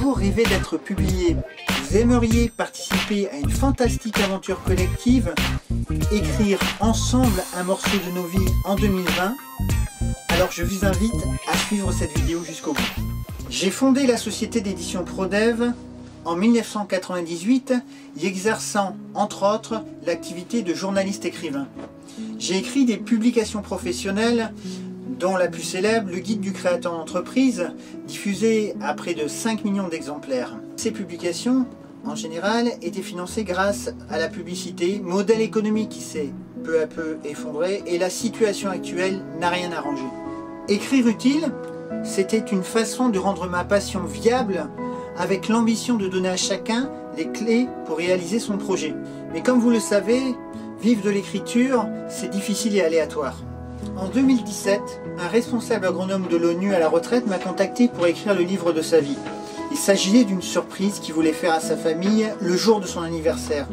toujours rêvé d'être publié? Vous aimeriez participer à une fantastique aventure collective, écrire ensemble un morceau de nos vies en 2020? Alors je vous invite à suivre cette vidéo jusqu'au bout. J'ai fondé la société d'édition Prodev en 1998, y exerçant entre autres l'activité de journaliste écrivain. J'ai écrit des publications professionnelles, dont la plus célèbre, le guide du créateur d'entreprise, diffusé à près de 5 millions d'exemplaires. Ces publications, en général, étaient financées grâce à la publicité, modèle économique qui s'est peu à peu effondré, et la situation actuelle n'a rien arrangé. Écrire utile, c'était une façon de rendre ma passion viable, avec l'ambition de donner à chacun les clés pour réaliser son projet. Mais comme vous le savez, vivre de l'écriture, c'est difficile et aléatoire. En 2017, un responsable agronome de l'ONU à la retraite m'a contacté pour écrire le livre de sa vie. Il s'agissait d'une surprise qu'il voulait faire à sa famille le jour de son anniversaire.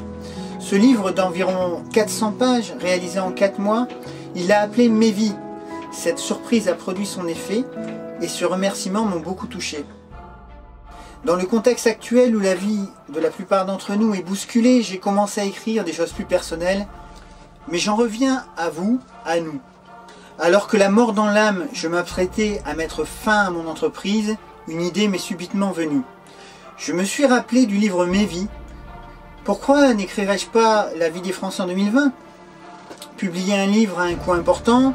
Ce livre d'environ 400 pages, réalisé en 4 mois, il l'a appelé Mes vies. Cette surprise a produit son effet et ce remerciement m'ont beaucoup touché. Dans le contexte actuel où la vie de la plupart d'entre nous est bousculée, j'ai commencé à écrire des choses plus personnelles, mais j'en reviens à vous, à nous. Alors que la mort dans l'âme, je m'apprêtais à mettre fin à mon entreprise, une idée m'est subitement venue. Je me suis rappelé du livre Mes vies. Pourquoi n'écrirais-je pas la vie des Français en 2020? Publier un livre a un coût important,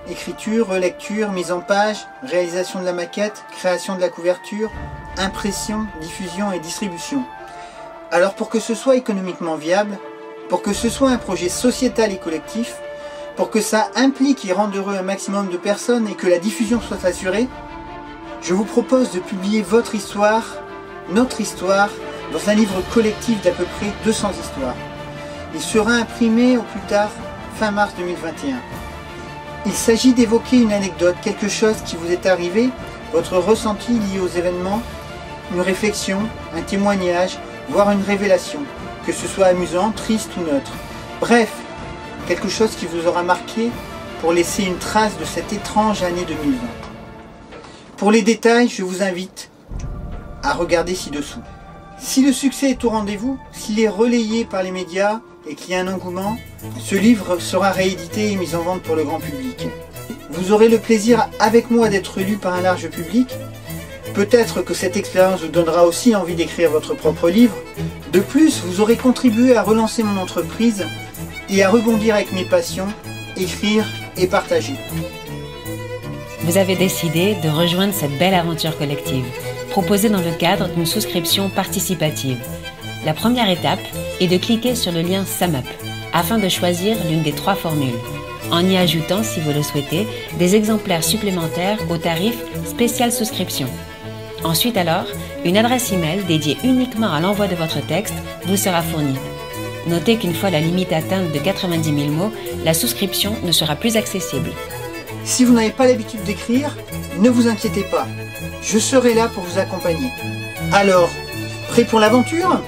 écriture, relecture, mise en page, réalisation de la maquette, création de la couverture, impression, diffusion et distribution. Alors pour que ce soit économiquement viable, pour que ce soit un projet sociétal et collectif, pour que ça implique et rende heureux un maximum de personnes et que la diffusion soit assurée, je vous propose de publier votre histoire, notre histoire, dans un livre collectif d'à peu près 200 histoires. Il sera imprimé au plus tard fin mars 2021. Il s'agit d'évoquer une anecdote, quelque chose qui vous est arrivé, votre ressenti lié aux événements, une réflexion, un témoignage, voire une révélation, que ce soit amusant, triste ou neutre. Bref, quelque chose qui vous aura marqué pour laisser une trace de cette étrange année 2020. Pour les détails, je vous invite à regarder ci-dessous. Si le succès est au rendez-vous, s'il est relayé par les médias et qu'il y a un engouement, ce livre sera réédité et mis en vente pour le grand public. Vous aurez le plaisir avec moi d'être lu par un large public. Peut-être que cette expérience vous donnera aussi envie d'écrire votre propre livre. De plus, vous aurez contribué à relancer mon entreprise et à rebondir avec mes passions, écrire et partager. Vous avez décidé de rejoindre cette belle aventure collective, proposée dans le cadre d'une souscription participative. La première étape est de cliquer sur le lien SumUp afin de choisir l'une des 3 formules, en y ajoutant, si vous le souhaitez, des exemplaires supplémentaires au tarif spécial souscription. Ensuite alors, une adresse email dédiée uniquement à l'envoi de votre texte vous sera fournie. Notez qu'une fois la limite atteinte de 90 000 mots, la souscription ne sera plus accessible. Si vous n'avez pas l'habitude d'écrire, ne vous inquiétez pas, je serai là pour vous accompagner. Alors, prêt pour l'aventure ?